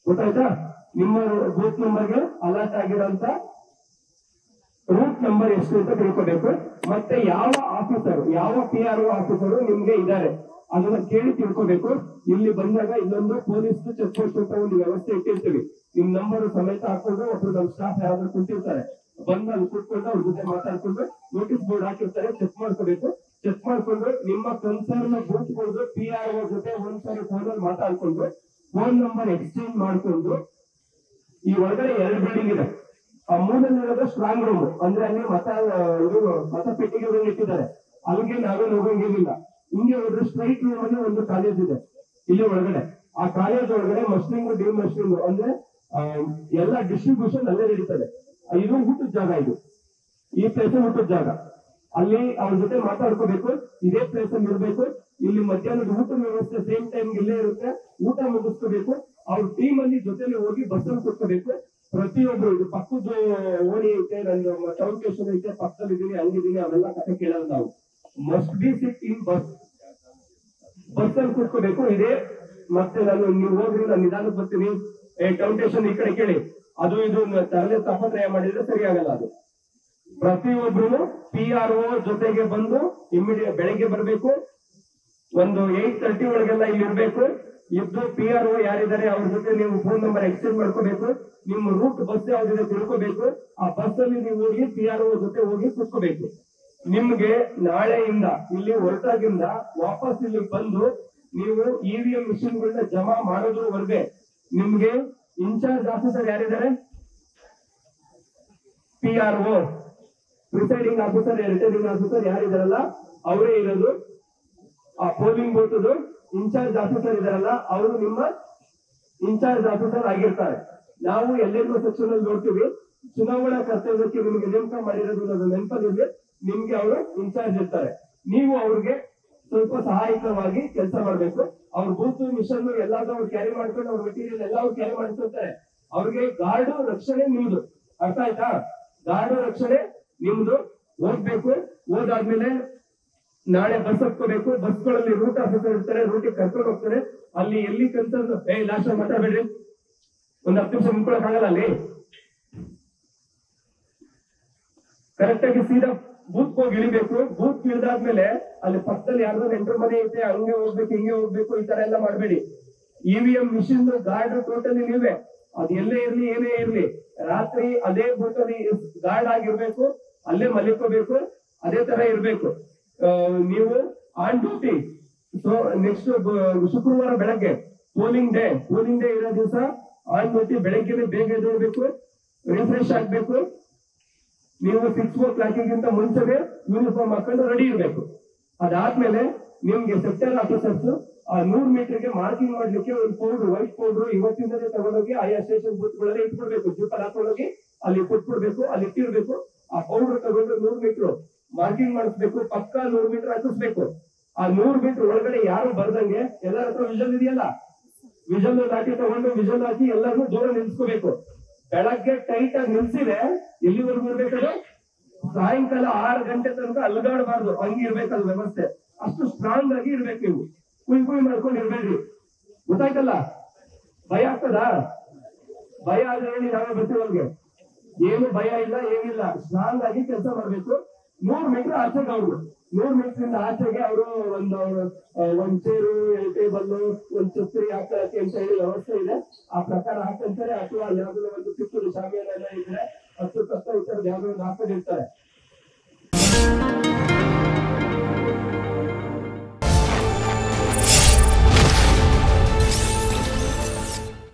ಗೊತ್ತಾಯ್ತಾ? ನಿಮ್ಮ ಬೂತ್ ನಂಬರ್ಗೆ ಅಲರ್ಟ್ ಆಗಿರೋಂತ ರೂಟ್ ನಂಬರ್ ಎಷ್ಟು ಅಂತ ತಿಳ್ಕೋಬೇಕು. ಮತ್ತೆ ಯಾವ ಆಫೀಸರ್, ಯಾವ PRO ಆಫೀಸರು ನಿಮ್ಗೆ ಇದ್ದಾರೆ ಅದನ್ನ ಕೇಳಿ ತಿಳ್ಕೋಬೇಕು. ಇಲ್ಲಿ ಬಂದಾಗ ಇನ್ನೊಂದು ಪೊಲೀಸ್ ಚೆಕ್ ಪೋಸ್ಟ್ ಅಂತ ಒಂದು ವ್ಯವಸ್ಥೆ ಇಟ್ಟಿರ್ತೀವಿ. ನಿಮ್ ನಂಬರ್ ಸಮೇತ ಹಾಕೊಂಡು ಒಬ್ರು ನಮ್ಮ ಸ್ಟಾಫ್ ಯಾರಾದ್ರೂ ಕುಂತಿರ್ತಾರೆ, ಬಂದು ಅಲ್ಲಿ ಕೂತ್ಕೊಂಡು ಅವ್ರ ಜೊತೆ ಮಾತಾಡ್ಕೊಂಡು ನೋಟಿಸ್ ಬೋರ್ಡ್ ಹಾಕಿರ್ತಾರೆ, ಚೆಕ್ ಮಾಡ್ಕೋಬೇಕು. ಚೆಕ್ ಮಾಡ್ಕೊಂಡು ನಿಮ್ಮ ಕನ್ಸರ್ನ್ ಬೂತ್ಕೊಂಡು PRO ಜೊತೆ ಒಂದ್ಸರಿ ಫೋನಲ್ಲಿ ಮಾತಾಡ್ಕೊಂಡು ಫೋನ್ ನಂಬರ್ ಎಕ್ಸ್ಚೇಂಜ್ ಮಾಡ್ಕೊಂಡು, ಈ ಒಳಗಡೆ 2 ಬಿಲ್ಡಿಂಗ್ ಇದೆ. ಆ ಮೂರನೇದು ಸ್ಟ್ರಾಂಗ್ ರೂಮ್, ಅಂದ್ರೆ ಅಲ್ಲಿ ಮತ ಪೆಟ್ಟಿಗೆಗಳು ಇಟ್ಟಿದ್ದಾರೆ. ಅಲ್ಲಿಗೆ ನಾವೇನು ಹೋಗಂಗಿಲ್ಲ. ಹಿಂಗೆ ಹೋದ್ರೆ ಸ್ಟ್ರೈಟ್ ರೂಮ್ ಅಲ್ಲಿ ಒಂದು ಕಾಲೇಜ್ ಇದೆ ಇಲ್ಲಿ ಒಳಗಡೆ. ಆ ಕಾಲೇಜ್ ಒಳಗಡೆ ಮಸ್ಲಿಂಗ್ ಡಿಮಸ್ಲಿಂಗ್ ಅಂದ್ರೆ ಎಲ್ಲ ಡಿಸ್ಟ್ರಿಬ್ಯೂಷನ್ ಅಲ್ಲೇ ನಡೀತದೆ. ಇದು ಊಟದ ಜಾಗ, ಈ ಪ್ಲೇಸ್ ಊಟದ ಜಾಗ. ಅಲ್ಲಿ ಅವ್ರ ಜೊತೆ ಮಾತಾಡ್ಕೋಬೇಕು, ಇದೇ ಪ್ಲೇಸ್ ಅಲ್ಲಿ ಇರ್ಬೇಕು. ಇಲ್ಲಿ ಮಧ್ಯಾಹ್ನದ ಊಟದ ವ್ಯವಸ್ಥೆ ಸೇಮ್ ಟೈಮ್ ಇಲ್ಲೇ ಇರುತ್ತೆ. ಊಟ ಮುಗಿಸ್ಕೋಬೇಕು. ಅವ್ರ ಟೀಮ್ ಅಲ್ಲಿ ಜೊತೆಲಿ ಹೋಗಿ ಬಸ್ ಅಲ್ಲಿ ಕೂತ್ಕೋಬೇಕು. ಪ್ರತಿಯೊಬ್ರು, ಇದು ಪಕ್ಕದ ಓಣಿ ಐತೆ, ನನ್ನ ಟೌನ್ ಸ್ಟೇಷನ್ ಐತೆ, ಪಕ್ಕದಲ್ಲಿ ಇದೀನಿ, ಹಂಗಿದೀನಿ, ಅವೆಲ್ಲ ಕಥೆ ಕೇಳೋದು ನಾವು. Must be sit in bus ಅಲ್ಲಿ ಕೂತ್ಕೋಬೇಕು. ಇದೇ ಮತ್ತೆ ನೀವು ಹೋಗ್ರಿ, ನಾನು ನಿಧಾನಕ್ಕೆ ಬರ್ತೀನಿ, ಟೌನ್ ಸ್ಟೇಷನ್ ಈ ಕಡೆ ಕೇಳಿ, ಅದು ಇದು ತರಲೆ ತಾಪತ್ರಯ ಮಾಡಿದ್ರೆ ಸರಿ ಆಗಲ್ಲ. ಅದು ಪ್ರತಿಯೊಬ್ರು PRO ಜೊತೆಗೆ ಬಂದು ಇಮಿಡಿಯೇಟ್ ಬೆಳಗ್ಗೆ ಬರ್ಬೇಕು. ಒಂದು 8:30 ಒಳಗೆಲ್ಲ ಇಲ್ಲಿ ಇರ್ಬೇಕು. ಇದ್ದು PRO ಯಾರಿದ್ದಾರೆ ಅವ್ರ ಜೊತೆ ನೀವು ಫೋನ್ ನಂಬರ್ ಎಕ್ಸ್ಚೇಂಜ್ ಮಾಡ್ಕೋಬೇಕು. ನಿಮ್ಮ ರೂಟ್ ಬಸ್ ಯಾವ್ದಿದೆ ತಿಳ್ಕೋಬೇಕು. ಆ ಬಸ್ ಅಲ್ಲಿ ನೀವು ಹೋಗಿ PRO ಜೊತೆ ಹೋಗಿ ಕೂತ್ಕೋಬೇಕು. ನಿಮ್ಗೆ ನಾಳೆಯಿಂದ ಇಲ್ಲಿ ಹೊರಟಾಗಿಂದ ವಾಪಸ್ ಇಲ್ಲಿ ಬಂದು ನೀವು EVM ಮಿಷಿನ್ಗಳನ್ನ ಜಮಾ ಮಾಡೋದ್ರವರೆಗೆ ನಿಮ್ಗೆ ಇನ್ಚಾರ್ಜ್ ಆಫೀಸರ್ ಯಾರಿದ್ದಾರೆ, PRO, presiding officer, returning officer ಯಾರಿದಾರಲ್ಲ ಅವರೇ ಇರೋದು. ಆ ಪೋಲಿಂಗ್ ಬೂತ್ ಇನ್ಚಾರ್ಜ್ ಆಫೀಸರ್ ಇದಾರಲ್ಲ ಅವರು ನಿಮ್ಮ ಇನ್ಚಾರ್ಜ್ ಆಫೀಸರ್ ಆಗಿರ್ತಾರೆ. ನಾವು ಎಲ್ಲೆಲ್ಲೋ ಸೆಕ್ಷನ್ ಅಲ್ಲಿ ನೋಡ್ತೀವಿ, ಚುನಾವಣಾ ಕರ್ತವ್ಯಕ್ಕೆ ನಿಮಗೆ ನೇಮಕ ಮಾಡಿರೋದು ನೆನಪಲ್ಲಿ ನಿಮ್ಗೆ ಅವರು ಇನ್ಚಾರ್ಜ್ ಇರ್ತಾರೆ. ನೀವು ಅವ್ರಿಗೆ ಸ್ವಲ್ಪ ಸಹಾಯಕವಾಗಿ ಕೆಲಸ ಮಾಡ್ಬೇಕು. ಅವ್ರ ಬೂತ್ ಮಿಷನ್ ಎಲ್ಲಾದ್ರೂ ಅವ್ರು ಕ್ಯಾರಿ ಮಾಡ್ಕೊಂಡು ಅವ್ರ ಮೆಟೀರಿಯಲ್ ಎಲ್ಲ ಅವ್ರು ಕ್ಯಾರಿ ಮಾಡ್ಕೊತಾರೆ. ಅವ್ರಿಗೆ ಗಾರ್ಡ್ ರಕ್ಷಣೆ ನಿಮ್ದು, ಅರ್ಥ ಆಯ್ತಾ? ಗಾರ್ಡ್ ರಕ್ಷಣೆ ನಿಮ್ದು. ಹೋಗ್ಬೇಕು. ಹೋದಾದ್ಮೇಲೆ ನಾಳೆ ಬಸ್ ಹತ್ಕೋಬೇಕು. ಬಸ್ಗಳಲ್ಲಿ ರೂಟ್ ಆಫೀಸರ್ ಇರ್ತಾರೆ, ರೂಟಿಗೆ ಕರ್ಕೊಂಡು ಹೋಗ್ತಾರೆ. ಅಲ್ಲಿ ಎಲ್ಲಿ ಕನ್ಸರ್ನ್ ಲಾಸ್ಟ್ ಮಾತಾಡ್ಬೇಡ್ರಿ, ಒಂದು 10 ನಿಮಿಷ ಮುಟ್ಕೊಳಕ್ ಆಗಲ್ಲ. ಅಲ್ಲಿ ಕರೆಕ್ಟ್ ಆಗಿ ಸೀದಾ ಬೂತ್ ಹೋಗಿ ಇಳಿಬೇಕು. ಬೂತ್ ಇಳಿದಾದ್ಮೇಲೆ ಅಲ್ಲಿ ಪಕ್ಕದಲ್ಲಿ ಯಾರ್ದೋ ನೆಂಟರ್ ಮನೆ ಐತೆ, ಹಂಗೆ ಹೋಗ್ಬೇಕು, ಹಿಂಗೆ ಹೋಗ್ಬೇಕು, ಈ ತರ ಎಲ್ಲ ಮಾಡ್ಬೇಡಿ. EVM ಮಿಷಿನ್ ಗಾರ್ಡ್ ಟೋಟಲಿ ನೀವೇ. ಅದು ಎಲ್ಲೇ ಇರ್ಲಿ, ಏನೇ ಇರ್ಲಿ, ರಾತ್ರಿ ಅದೇ ಬೂತ್ ಅಲ್ಲಿ ಗಾರ್ಡ್ ಆಗಿರ್ಬೇಕು, ಅಲ್ಲೇ ಮಲಿಕೋಬೇಕು, ಅದೇ ತರ ಇರ್ಬೇಕು. ನೀವು ಆನ್ ಡ್ಯೂಟಿ. ಸೊ ನೆಕ್ಸ್ಟ್ ಶುಕ್ರವಾರ ಬೆಳಗ್ಗೆ ಪೋಲಿಂಗ್ ಡೇ ಇರೋ ದಿವಸ ಆನ್ ಡ್ಯೂಟಿ. ಬೆಳಗ್ಗೆ ಬೇಗ ಎದ್ದೇಳಬೇಕು, ರಿಫ್ರೆಶ್ ಆಗ್ಬೇಕು. ನೀವು 6 o'clock ಮುಂಚೆನೆ ಯೂನಿಫಾರ್ಮ್ ಹಾಕೊಂಡು ರೆಡಿ ಇರಬೇಕು. ಅದಾದ್ಮೇಲೆ ನಿಮ್ಗೆ ಸೆಕ್ಟರ್ ಆಫೀಸರ್ಸ್ 100 ಮೀಟರ್ಗೆ ಮಾರ್ಕಿಂಗ್ ಮಾಡ್ಲಿಕ್ಕೆ ಒಂದು ಪೌಡರ್, ವೈಟ್ ಪೌಡರ್ ಇವತ್ತಿಂದಲೇ ತಗೊಂಡೋಗಿ ಆಯಾ ಸ್ಟೇಷನ್ ಬೂತ್ ಗಳಲ್ಲಿ ಇಟ್ಬಿಡ್ಬೇಕು. ಜೀಪಲ್ಲಿ ಹಾಕೊಂಡೋಗಿ ಅಲ್ಲಿ ಕೊಟ್ಬಿಡ್ಬೇಕು, ಅಲ್ಲಿ ಇಟ್ಟಿರ್ಬೇಕು. ಆ ಪೌಡರ್ ತಗೊಂಡು 100 ಮೀಟರ್ ಮಾರ್ಕಿಂಗ್ ಮಾಡಿಸ್ಬೇಕು. ಪಕ್ಕ 100 ಮೀಟರ್ ಹಾಕಿಸ್ಬೇಕು. ಆ 100 ಮೀಟರ್ ಒಳಗಡೆ ಯಾರು ಬರ್ದಂಗೆ ಎಲ್ಲರ ಹತ್ರ ವಿಷಲ್ ಇದೆಯಲ್ಲ, ವಿಷಲ್ ಲಾಠಿ ತಗೊಂಡು ವಿಷಲ್ ಹಾಕಿ ಎಲ್ಲರೂ ದೂರ ನಿಲ್ಸ್ಕೋಬೇಕು. ಬೆಳಗ್ಗೆ ಟೈಟ್ ಆಗಿ ನಿಲ್ಸಿದೆ ಎಲ್ಲಿವರೆಗೂ ಇರ್ಬೇಕದು, ಸಾಯಂಕಾಲ 6 ಗಂಟೆ ತನಕ ಅಲ್ಗಾಡಬಾರ್ದು. ಹಂಗಿರ್ಬೇಕದು ವ್ಯವಸ್ಥೆ. ಅಷ್ಟು ಸ್ಟ್ರಾಂಗ್ ಆಗಿ ಇರ್ಬೇಕು. ನೀವು ಕುಯ್ ಮಾಡ್ಕೊಂಡು ಇರ್ಬೇಡ್ರಿ. ಗೊತ್ತಾಯ್ತಲ್ಲ? ಭಯ ಆಗ್ತದ? ಭಯ ಆದ್ರೆ ಹೇಳಿ, ನಾವೇ ಬರ್ತೀವಲ್ಗೆ. ಏನು ಭಯ ಇಲ್ಲ, ಏನಿಲ್ಲ. ಸ್ಟ್ರಾಂಗ್ ಆಗಿ ಕೆಲಸ ಮಾಡ್ಬೇಕು. 100 ಮೀಟರ್ ಆಚೆಗೆ ಅವ್ರು 100 ಮೀಟರ್ ಆಚೆಗೆ ಅವರು ಒಂದ್ ಚೇರು, ಟೇಬಲ್, ಒಂದ್ ಛತ್ರಿ ಹಾಕಕ್ಕೆ ಅಂತ ಹೇಳಿ ವ್ಯವಸ್ಥೆ ಇದೆ. ಆ ಪ್ರಕಾರ ಹಾಕಂತಾರೆ. ಅಥವಾ ಯಾವ್ದೋ ಒಂದು ಕಿತ್ತೂರು ಶಾಮಿಯಾನ ಎಲ್ಲ ಇದ್ರೆ 10 ಈ ತರದ್ ಯಾವ್ದೋ ಒಂದು ಹಾಕೊಂಡಿರ್ತಾರೆ.